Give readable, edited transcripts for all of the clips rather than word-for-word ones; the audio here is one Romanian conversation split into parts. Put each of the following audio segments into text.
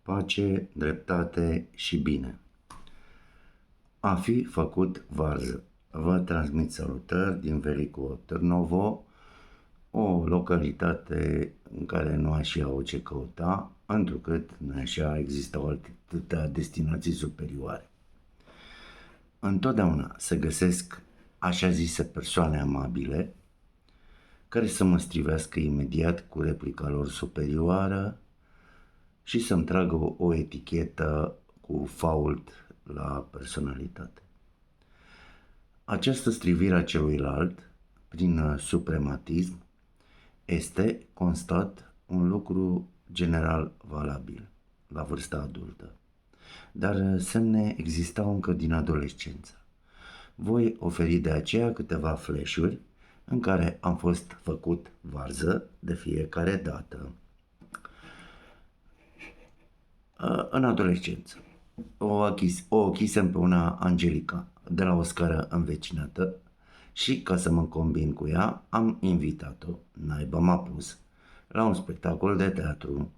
pace, dreptate și bine. A fi făcut varză. Vă transmit salutări din Veliko Târnovo, o localitate în care nu aș au ce căuta, întrucât nu așa existau atâtea destinații superioare. Întotdeauna se găsesc așa zise persoane amabile care să mă strivească imediat cu replica lor superioară și să-mi tragă o etichetă cu fault la personalitate. Această strivire a celuilalt, prin suprematism, este, constat, un lucru general valabil la vârsta adultă, dar semne existau încă din adolescență. Voi oferi de aceea câteva flash-uri în care am fost făcut varză de fiecare dată. În adolescență, o ochisem pe una Angelica de la o scară învecinată și, ca să mă combin cu ea, am invitat-o, naiba m-a pus, la un spectacol de teatru.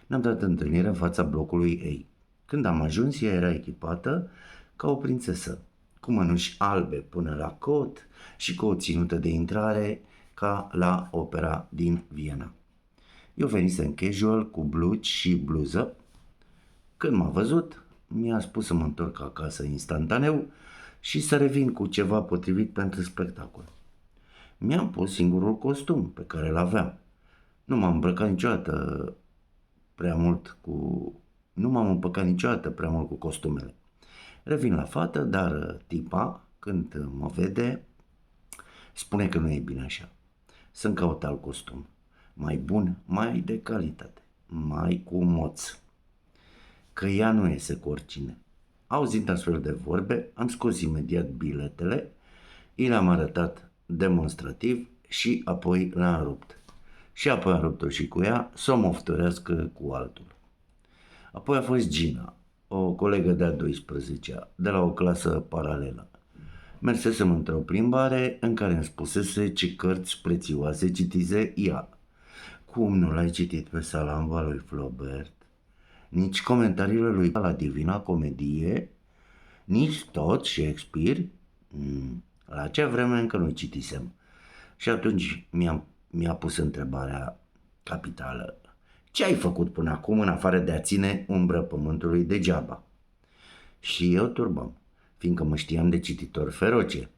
Ne-am dat întâlnire în fața blocului ei. Când am ajuns, ea era echipată ca o prințesă, cu mănuși albe până la cot și cu o ținută de intrare ca la opera din Viena. Eu venisem casual cu blugi și bluză. Când m-a văzut, mi-a spus să mă întorc acasă instantaneu și să revin cu ceva potrivit pentru spectacol. Mi-am pus singurul costum pe care îl aveam. Nu m-am îmbrăcat niciodată prea mult cu costumele. Revin la fată, dar tipa, când mă vede, spune că nu e bine așa. Să-mi caut alt costum, mai bun, mai de calitate, mai cu moț, că ea nu iese cu oricine. Auzind astfel de vorbe, am scos imediat biletele, i le-am arătat demonstrativ și apoi le-am rupt. Și apoi am rupt-o și cu ea să o moftorească cu altul. Apoi a fost Gina, o colegă de-a 12-a, de la o clasă paralelă. Mersesem într-o plimbare în care îmi spusese ce cărți prețioase citise ea. Cum nu l-ai citit pe Salamba lui Flaubert? Nici comentariile lui la Divina Comedie? Nici tot Shakespeare? La acea vreme încă nu citisem. Și atunci mi-a pus întrebarea capitală. Ce ai făcut până acum în afară de a ține umbră pământului degeaba? Și eu turbam, fiindcă mă știam de cititor feroce,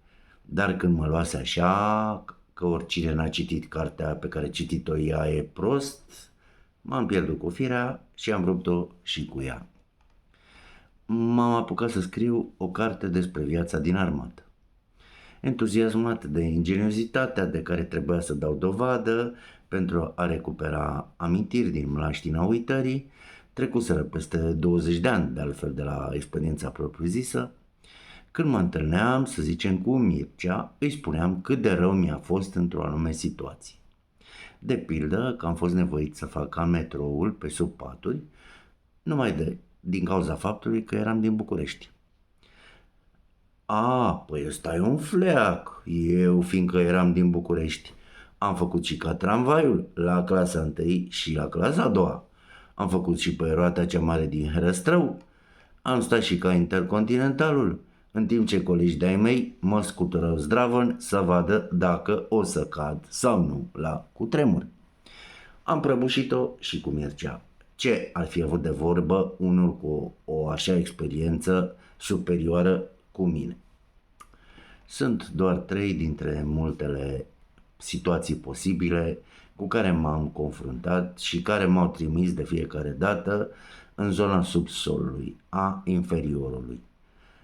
dar când mă luase așa, că oricine n-a citit cartea pe care citit-o ea e prost, m-am pierdut cu firea și am rupt-o și cu ea. M-am apucat să scriu o carte despre viața din armată. Entuziasmat de ingeniozitatea de care trebuia să dau dovadă pentru a recupera amintiri din mlaștina uitării, trecuseră peste 20 de ani, de altfel, de la experiența propriu-zisă. Când mă întâlneam, să zicem, cu Mircea, îi spuneam cât de rău mi-a fost într-o anume situație. De pildă că am fost nevoit să fac ca metroul pe sub paturi, din cauza faptului că eram din București. Păi ăsta e un fleac. Eu, fiindcă eram din București, am făcut și ca tramvaiul la clasa 1 și la clasa 2. Am făcut și pe roata cea mare din Herăstrău. Am stat și ca Intercontinentalul, în timp ce colegii de-ai mei mă scuturau zdravăn să vadă dacă o să cad sau nu la cutremur. Am prăbușit-o și cu Mircea. Ce ar fi avut de vorbă unul cu o așa experiență superioară cu mine? Sunt doar 3 dintre multele situații posibile cu care m-am confruntat și care m-au trimis de fiecare dată în zona subsolului, a inferiorului.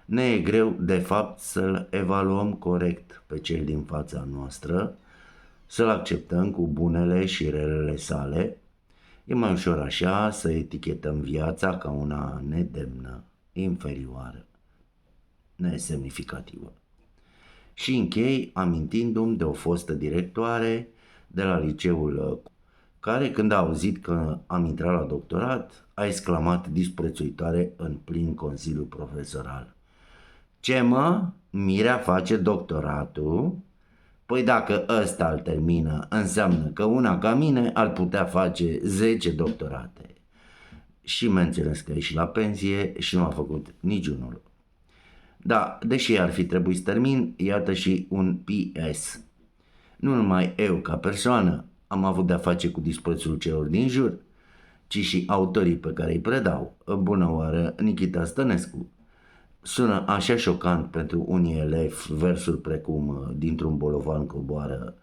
Ne e greu, de fapt, să-l evaluăm corect pe cel din fața noastră, să-l acceptăm cu bunele și relele sale. E mai ușor așa să etichetăm viața ca una nedemnă, inferioară, nesemnificativă. Și închei amintindu-mi de o fostă directoare de la liceul care, când a auzit că am intrat la doctorat, a exclamat disprețuitoare în plin consiliu profesoral: ce mă? Mirea face doctoratul? Păi dacă ăsta îl termină, înseamnă că una ca mine ar putea face 10 doctorate. și menționez că e și la pensie și nu a făcut niciunul. Da, deși ar fi trebuit să termin, iată și un PS. Nu numai eu ca persoană am avut de-a face cu disprețul celor din jur, ci și autorii pe care îi predau. Bună oară, Nichita Stănescu. Sună așa șocant pentru unii elevi versuri precum dintr-un bolovan coboară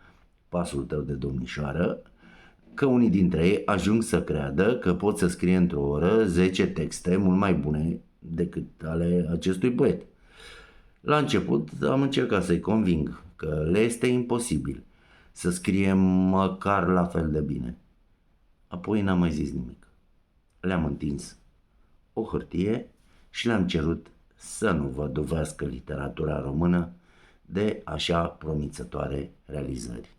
pasul tău de domnișoară, că unii dintre ei ajung să creadă că pot să scrie într-o oră 10 texte mult mai bune decât ale acestui poet. La început am încercat să-i conving că le este imposibil să scrie măcar la fel de bine. Apoi n-am mai zis nimic. Le-am întins o hârtie și le-am cerut să nu vă dovească literatura română de așa promițătoare realizări.